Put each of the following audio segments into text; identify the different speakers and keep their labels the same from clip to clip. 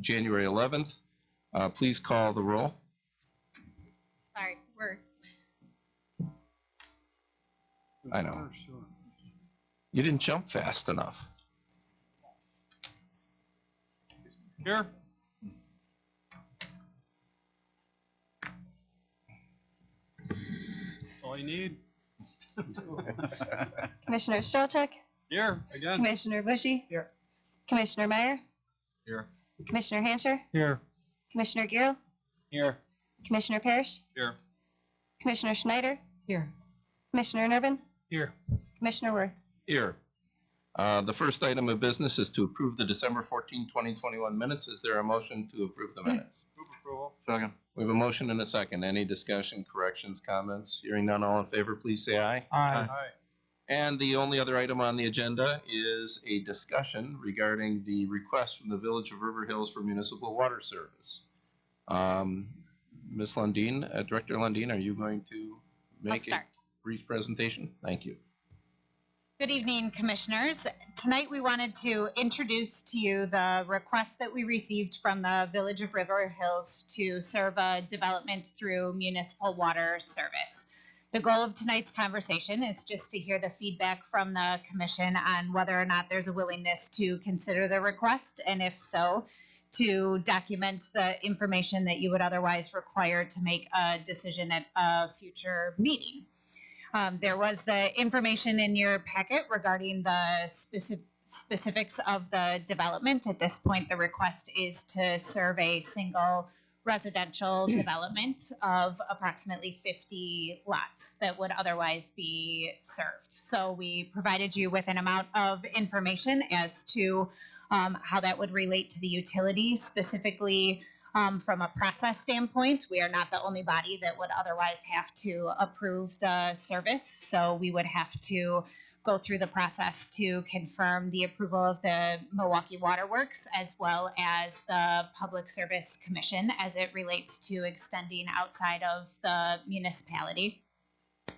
Speaker 1: January 11th. Please call the roll.
Speaker 2: Sorry,
Speaker 1: I know. You didn't jump fast enough.
Speaker 3: Here. All you need.
Speaker 4: Commissioner Strelchuk,
Speaker 3: Here, again.
Speaker 4: Commissioner Bushy,
Speaker 3: Here.
Speaker 4: Commissioner Meyer,
Speaker 3: Here.
Speaker 4: Commissioner Hancher,
Speaker 3: Here.
Speaker 4: Commissioner Gill,
Speaker 3: Here.
Speaker 4: Commissioner Parrish,
Speaker 3: Here.
Speaker 4: Commissioner Schneider,
Speaker 2: Here.
Speaker 4: Commissioner Nervin,
Speaker 3: Here.
Speaker 4: Commissioner Worth.
Speaker 1: Here. The first item of business is to approve the December 14, 2021 minutes. Is there a motion to approve the minutes?
Speaker 3: Move approval.
Speaker 1: Second. We have a motion and a second. Any discussion, corrections, comments? Hearing none, all in favor, please say aye.
Speaker 3: Aye.
Speaker 1: And the only other item on the agenda is a discussion regarding the request from the Village of River Hills for municipal water service. Ms. Lundin, Director Lundin, are you going to make a brief presentation? Thank you.
Speaker 2: Good evening, Commissioners. Tonight we wanted to introduce to you the request that we received from the Village of River Hills to serve a development through municipal water service. The goal of tonight's conversation is just to hear the feedback from the Commission on whether or not there's a willingness to consider the request, and if so, to document the information that you would otherwise require to make a decision at a future meeting. There was the information in your packet regarding the specifics of the development. At this point, the request is to serve a single residential development of approximately 50 lots that would otherwise be served. So we provided you with an amount of information as to how that would relate to the utility, specifically from a process standpoint. We are not the only body that would otherwise have to approve the service. So we would have to go through the process to confirm the approval of the Milwaukee Water Works as well as the Public Service Commission as it relates to extending outside of the municipality.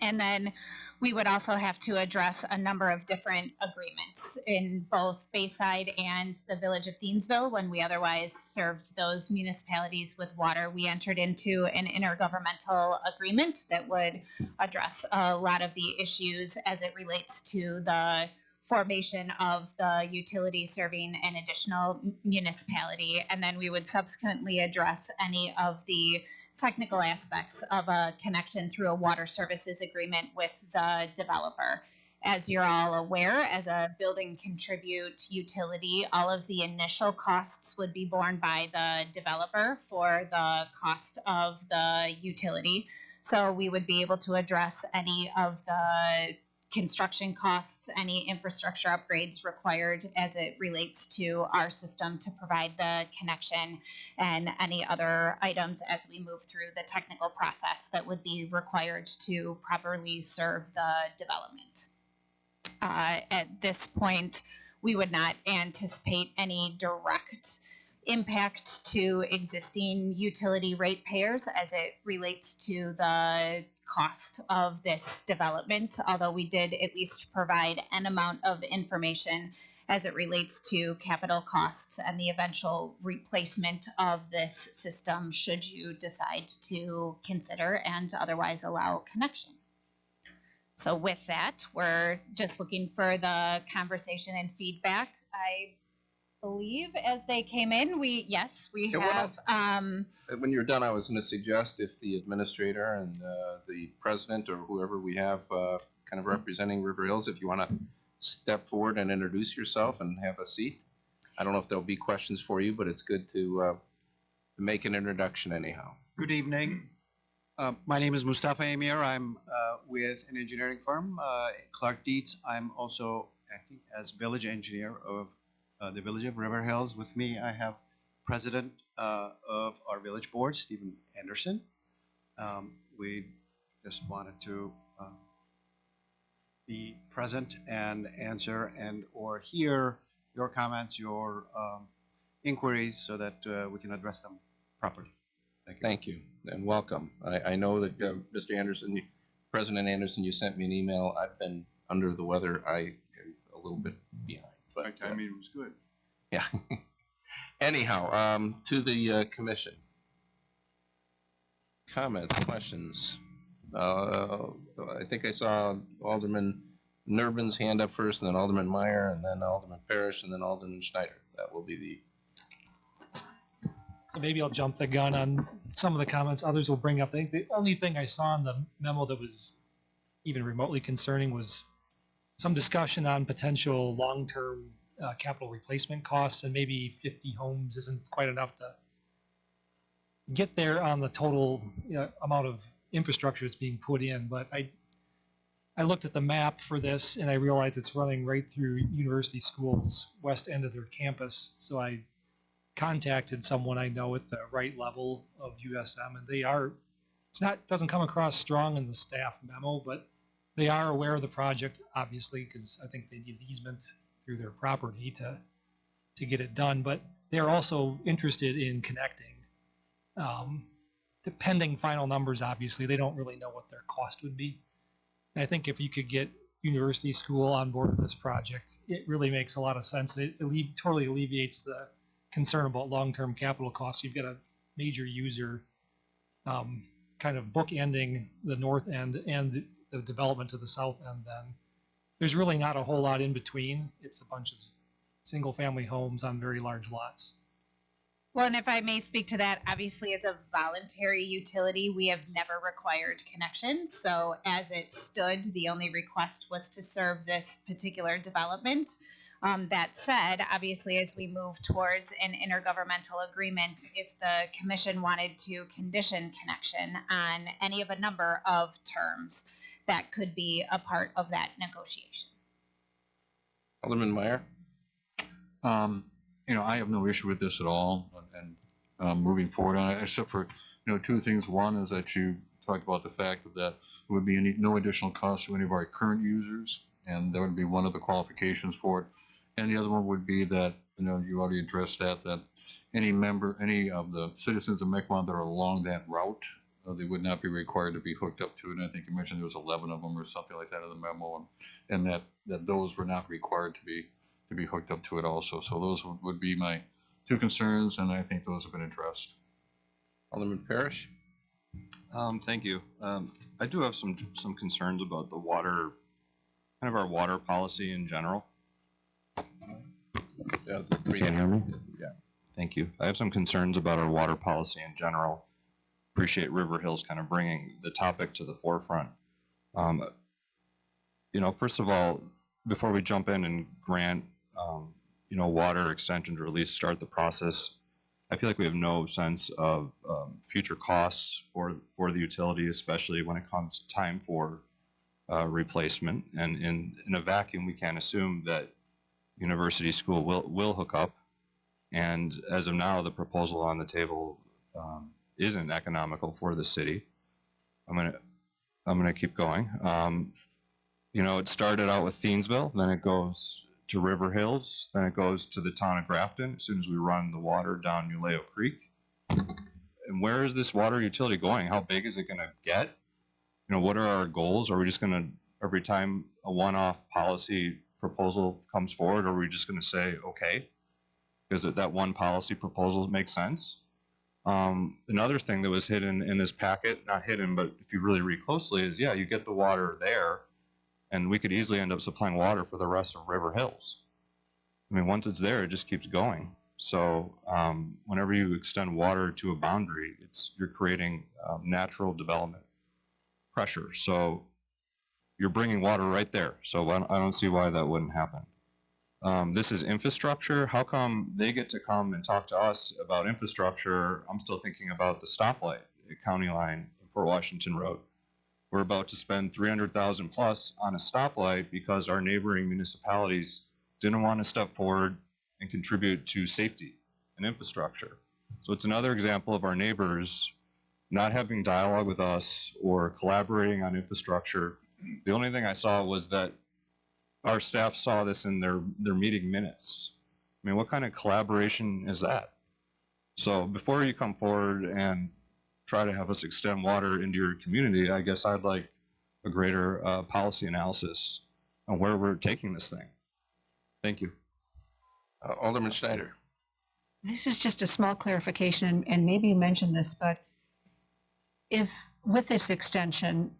Speaker 2: And then we would also have to address a number of different agreements in both Bayside and the Village of Thiensville. When we otherwise served those municipalities with water, we entered into an intergovernmental agreement that would address a lot of the issues as it relates to the formation of the utility serving an additional municipality. And then we would subsequently address any of the technical aspects of a connection through a water services agreement with the developer. As you're all aware, as a building contribute utility, all of the initial costs would be borne by the developer for the cost of the utility. So we would be able to address any of the construction costs, any infrastructure upgrades required as it relates to our system to provide the connection, and any other items as we move through the technical process that would be required to properly serve the development. At this point, we would not anticipate any direct impact to existing utility ratepayers as it relates to the cost of this development, although we did at least provide an amount of information as it relates to capital costs and the eventual replacement of this system should you decide to consider and otherwise allow connection. So with that, we're just looking for the conversation and feedback. I believe as they came in, we have.
Speaker 1: When you're done, I was going to suggest if the administrator and the president or whoever we have kind of representing River Hills, if you want to step forward and introduce yourself and have a seat. I don't know if there'll be questions for you, but it's good to make an introduction anyhow.
Speaker 5: Good evening. My name is Mustafa Emir. I'm with an engineering firm, Clark Dietz. I'm also acting as village engineer of the Village of River Hills. With me, I have president of our village board, Stephen Anderson. We just wanted to be present and answer and or hear your comments, your inquiries, so that we can address them properly. Thank you.
Speaker 1: Thank you, and welcome. I know that Mr. Anderson, President Anderson, you sent me an email. I've been under the weather. I am a little bit behind. But
Speaker 6: I mean, it was good.
Speaker 1: Yeah. Anyhow, to the commission. Comments, questions? I think I saw Alderman Nervin's hand up first, and then Alderman Meyer, and then Alderman Parrish, and then Alderman Schneider. That will be the.
Speaker 6: So maybe I'll jump the gun on some of the comments others will bring up. I think the only thing I saw in the memo that was even remotely concerning was some discussion on potential long-term capital replacement costs, and maybe 50 homes isn't quite enough to get there on the total amount of infrastructure that's being put in. But I looked at the map for this, and I realized it's running right through University School's west end of their campus. So I contacted someone I know at the right level of USM, and doesn't come across strong in the staff memo, but they are aware of the project, obviously, because I think they need an easement through their property to get it done. But they're also interested in connecting. Depending final numbers, obviously, they don't really know what their cost would be. And I think if you could get University School on board with this project, it really makes a lot of sense. It totally alleviates the concern about long-term capital costs. You've got a major user kind of bookending the north end and the development to the south end. Then there's really not a whole lot in between. It's a bunch of single-family homes on very large lots.
Speaker 2: Well, and if I may speak to that, obviously as a voluntary utility, we have never required connection. So as it stood, the only request was to serve this particular development. That said, obviously, as we move towards an intergovernmental agreement, if the commission wanted to condition connection on any of a number of terms, that could be a part of that negotiation.
Speaker 1: Alderman Meyer?
Speaker 7: I have no issue with this at all, and moving forward on it, except for, two things. One is that you talked about the fact that there would be no additional cost to any of our current users, and that would be one of the qualifications for it. And the other one would be that, you already addressed that any of the citizens of Mequon that are along that route, they would not be required to be hooked up to it. And I think you mentioned there was 11 of them or something like that in the memo, and that those were not required to be hooked up to it also. So those would be my two concerns, and I think those have been addressed.
Speaker 1: Alderman Parrish?
Speaker 8: Thank you. I do have some concerns about the water, kind of our water policy in general.
Speaker 1: Yeah,
Speaker 8: Can you hear me? Yeah. Thank you. I have some concerns about our water policy in general. Appreciate River Hills kind of bringing the topic to the forefront. First of all, before we jump in and grant, water extensions or at least start the process, I feel like we have no sense of future costs for the utility, especially when it comes time for replacement. And in a vacuum, we can't assume that University School will hook up. And as of now, the proposal on the table isn't economical for the city. I'm gonna keep going. It started out with Thiensville, then it goes to River Hills, then it goes to the town of Grafton as soon as we run the water down Uleo Creek. And where is this water utility going? How big is it going to get? What are our goals? Are we just going to, every time a one-off policy proposal comes forward, are we just going to say, okay, because that one policy proposal makes sense? Another thing that was hidden in this packet, not hidden, but if you really read closely, is you get the water there, and we could easily end up supplying water for the rest of River Hills. Once it's there, it just keeps going. So whenever you extend water to a boundary, you're creating natural development pressure. So you're bringing water right there. So I don't see why that wouldn't happen. This is infrastructure. How come they get to come and talk to us about infrastructure? I'm still thinking about the stoplight at County Line and Fort Washington Road. We're about to spend $300,000 plus on a stoplight because our neighboring municipalities didn't want to step forward and contribute to safety and infrastructure. So it's another example of our neighbors not having dialogue with us or collaborating on infrastructure. The only thing I saw was that our staff saw this in their meeting minutes. What kind of collaboration is that? So before you come forward and try to have us extend water into your community, I guess I'd like a greater policy analysis on where we're taking this thing. Thank you.
Speaker 1: Alderman Schneider?
Speaker 9: This is just a small clarification, and maybe you mentioned this, but if, with this extension,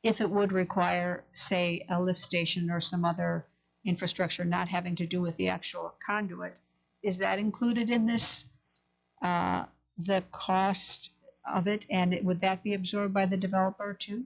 Speaker 9: if it would require, say, a lift station or some other infrastructure not having to do with the actual conduit, is that included in this, the cost of it, and would that be absorbed by the developer too?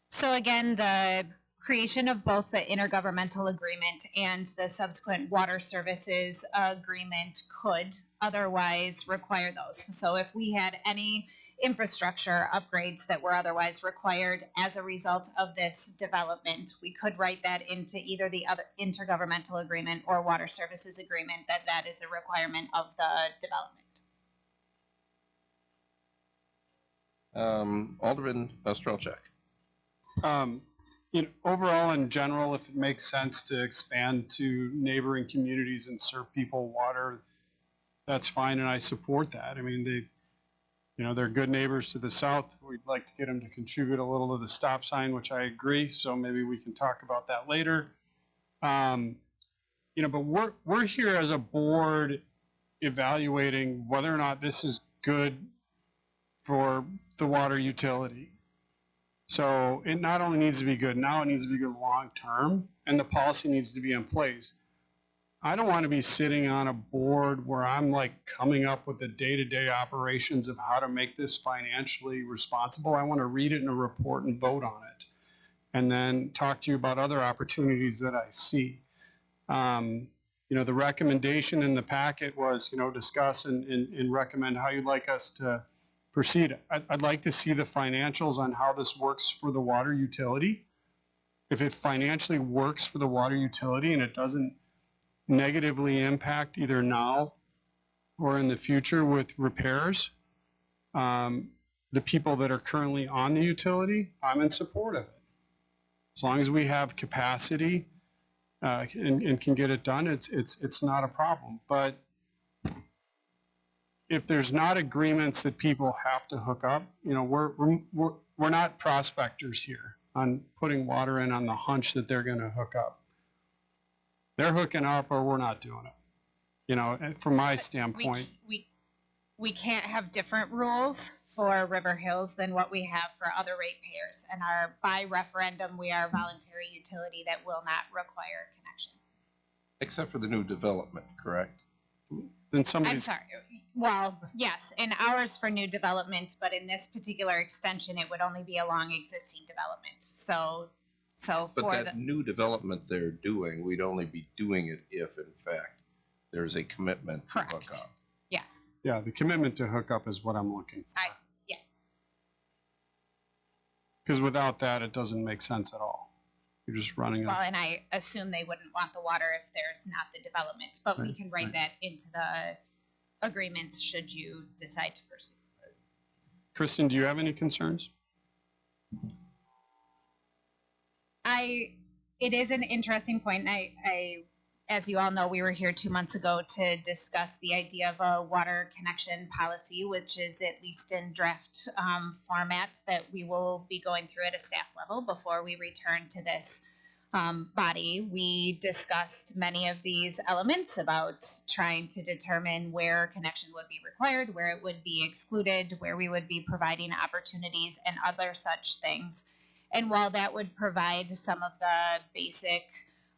Speaker 2: So again, the creation of both the intergovernmental agreement and the subsequent water services agreement could otherwise require those. So if we had any infrastructure upgrades that were otherwise required as a result of this development, we could write that into either the other intergovernmental agreement or water services agreement, that is a requirement of the development.
Speaker 1: Alderman Strelchak.
Speaker 3: Overall, in general, if it makes sense to expand to neighboring communities and serve people water, that's fine, and I support that. I mean, they're good neighbors to the south. We'd like to get them to contribute a little to the stop sign, which I agree. So maybe we can talk about that later. But we're here as a board evaluating whether or not this is good for the water utility. So it not only needs to be good now, it needs to be good long term, and the policy needs to be in place. I don't want to be sitting on a board where I'm like coming up with the day-to-day operations of how to make this financially responsible. I want to read it in a report and vote on it, and then talk to you about other opportunities that I see. The recommendation in the packet was, discuss and recommend how you'd like us to proceed. I'd like to see the financials on how this works for the water utility. If it financially works for the water utility and it doesn't negatively impact either now or in the future with repairs, the people that are currently on the utility, I'm in support of it. As long as we have capacity and can get it done, it's not a problem. But if there's not agreements that people have to hook up, we're not prospectors here on putting water in on the hunch that they're going to hook up. They're hooking up or we're not doing it. From my standpoint.
Speaker 2: We can't have different rules for River Hills than what we have for other ratepayers. And by referendum, we are a voluntary utility that will not require a connection.
Speaker 1: Except for the new development, correct?
Speaker 3: Then
Speaker 2: I'm sorry. Well, yes, in ours for new development, but in this particular extension, it would only be along existing development. So
Speaker 1: But
Speaker 2: for
Speaker 1: that new development they're doing, we'd only be doing it if, in fact, there's a commitment to hook
Speaker 2: correct.
Speaker 1: up.
Speaker 2: Yes.
Speaker 3: Yeah, the commitment to hook up is what I'm looking for.
Speaker 2: Yeah.
Speaker 3: Because without that, it doesn't make sense at all. You're just running
Speaker 2: Well, and I assume they wouldn't want the water if there's not the development, but we can write that into the agreements should you decide to pursue.
Speaker 3: Kristen, do you have any concerns?
Speaker 2: It is an interesting point. I, as you all know, we were here 2 months ago to discuss the idea of a water connection policy, which is at least in draft format that we will be going through at a staff level before we return to this body. We discussed many of these elements about trying to determine where connection would be required, where it would be excluded, where we would be providing opportunities and other such things. And while that would provide some of the basic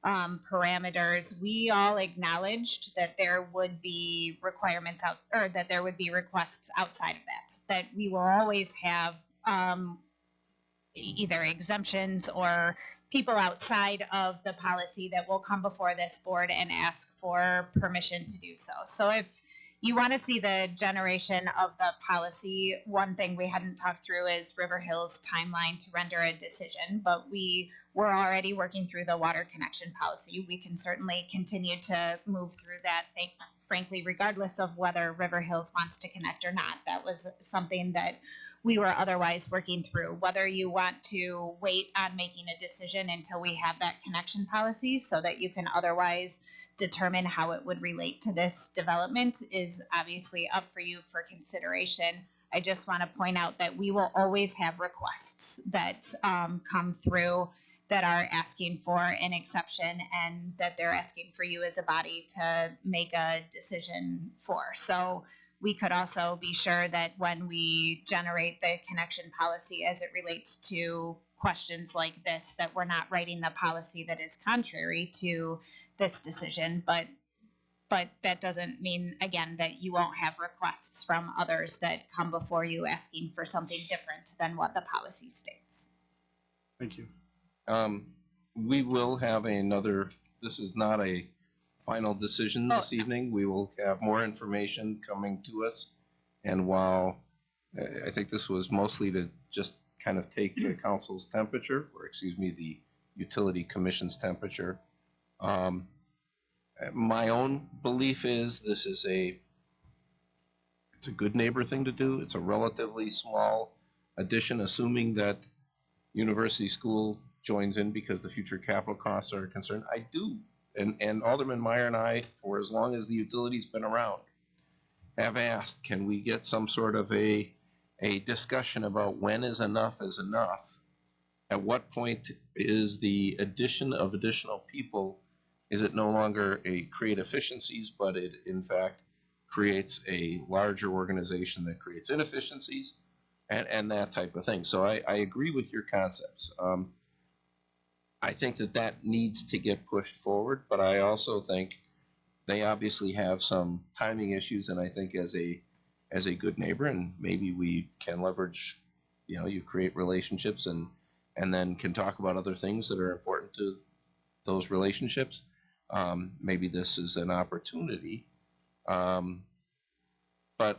Speaker 2: parameters, we all acknowledged that there would be requirements that there would be requests outside of that we will always have either exemptions or people outside of the policy that will come before this board and ask for permission to do so. So if you want to see the generation of the policy, one thing we hadn't talked through is River Hills' timeline to render a decision, but we were already working through the water connection policy. We can certainly continue to move through that, frankly, regardless of whether River Hills wants to connect or not. That was something that we were otherwise working through. Whether you want to wait on making a decision until we have that connection policy so that you can otherwise determine how it would relate to this development is obviously up for you for consideration. I just want to point out that we will always have requests that come through that are asking for an exception and that they're asking for you as a body to make a decision for. So we could also be sure that when we generate the connection policy as it relates to questions like this, that we're not writing the policy that is contrary to this decision. But that doesn't mean, again, that you won't have requests from others that come before you asking for something different than what the policy states.
Speaker 3: Thank you.
Speaker 1: We will have another, this is not a final decision this evening. We will have more information coming to us. And while I think this was mostly to just kind of take the council's temperature, or excuse me, the utility commission's temperature, my own belief is this is it's a good neighbor thing to do. It's a relatively small addition, assuming that University School joins in because the future capital costs are concerned. I do, and Alderman Meyer and I, for as long as the utility's been around, have asked, can we get some sort of a discussion about when is enough is enough? At what point is the addition of additional people, is it no longer create efficiencies, but it in fact creates a larger organization that creates inefficiencies and that type of thing. So I agree with your concepts. I think that needs to get pushed forward, but I also think they obviously have some timing issues, and I think as a good neighbor, and maybe we can leverage, you create relationships and then can talk about other things that are important to those relationships. Maybe this is an opportunity, but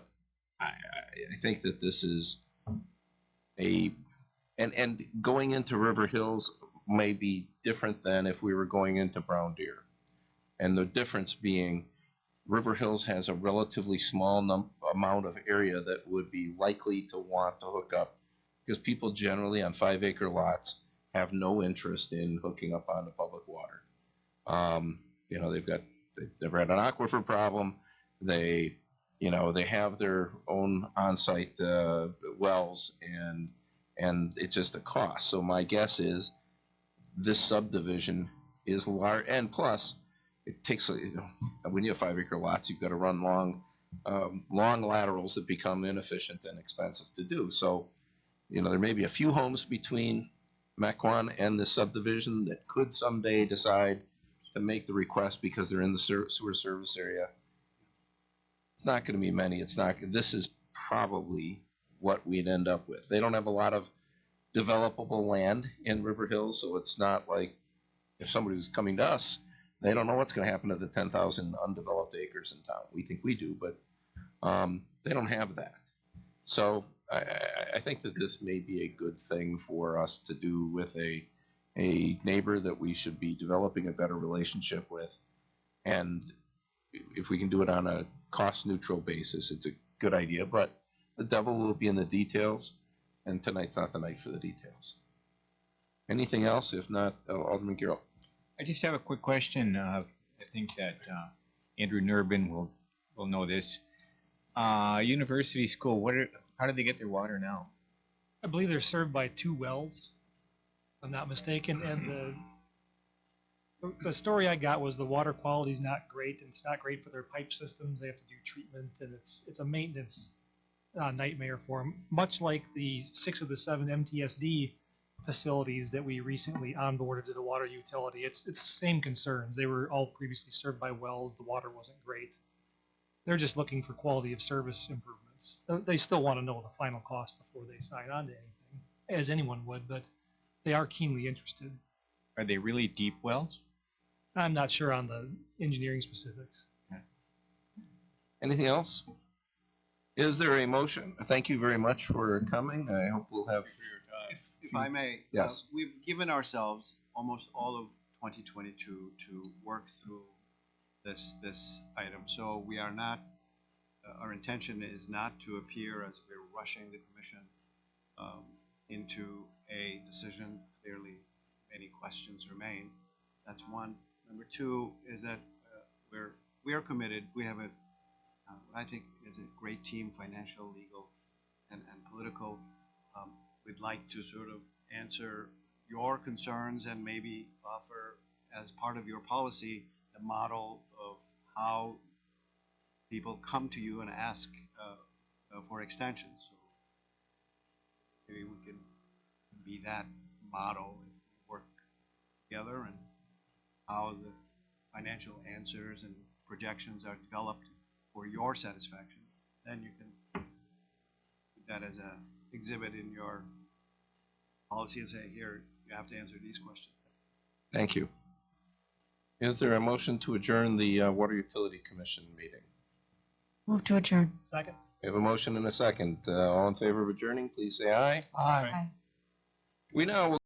Speaker 1: I think that this is and going into River Hills may be different than if we were going into Brown Deer. And the difference being River Hills has a relatively small amount of area that would be likely to want to hook up, because people generally on 5-acre lots have no interest in hooking up onto public water. They've never had an aquifer problem. They have their own on-site wells, and it's just a cost. So my guess is this subdivision is large, and plus it takes, when you have 5-acre lots, you've got to run long laterals that become inefficient and expensive to do. So, there may be a few homes between Mequon and the subdivision that could someday decide to make the request because they're in the sewer service area. It's not going to be many. This is probably what we'd end up with. They don't have a lot of developable land in River Hills, so it's not like if somebody was coming to us, they don't know what's going to happen to the 10,000 undeveloped acres in town. We think we do, but they don't have that. So I think that this may be a good thing for us to do with a neighbor that we should be developing a better relationship with. And if we can do it on a cost-neutral basis, it's a good idea. But the devil will be in the details, and tonight's not the night for the details. Anything else? If not, Alderman Garrell.
Speaker 10: I just have a quick question. I think that Andrew Nurbin will know this. University School, how do they get their water now?
Speaker 6: I believe they're served by 2 wells, if I'm not mistaken. And the story I got was the water quality is not great, and it's not great for their pipe systems. They have to do treatment, and it's a maintenance nightmare for them. Much like the 6 of the 7 MTSD facilities that we recently onboarded to the water utility, it's the same concerns. They were all previously served by wells. The water wasn't great. They're just looking for quality of service improvements. They still want to know the final cost before they sign on to anything, as anyone would, but they are keenly interested.
Speaker 10: Are they really deep wells?
Speaker 6: I'm not sure on the engineering specifics.
Speaker 1: Anything else? Is there a motion? Thank you very much for coming. I hope we'll have.
Speaker 5: If I may,
Speaker 1: Yes.
Speaker 5: We've given ourselves almost all of 2022 to work through this item. So we are not, our intention is not to appear as we're rushing the commission into a decision. Clearly, many questions remain. That's one. Number two is that we are committed. We have I think is a great team, financial, legal, and political. We'd like to sort of answer your concerns and maybe offer as part of your policy the model of how people come to you and ask for extensions. So maybe we can be that model if we work together, and how the financial answers and projections are developed for your satisfaction. Then you can put that as an exhibit in your policy and say, here, you have to answer these questions.
Speaker 1: Thank you. Is there a motion to adjourn the Water Utility Commission meeting?
Speaker 9: Move to adjourn.
Speaker 6: Second?
Speaker 1: We have a motion and a second. All in favor of adjourning, please say aye.
Speaker 6: Aye.
Speaker 1: We now will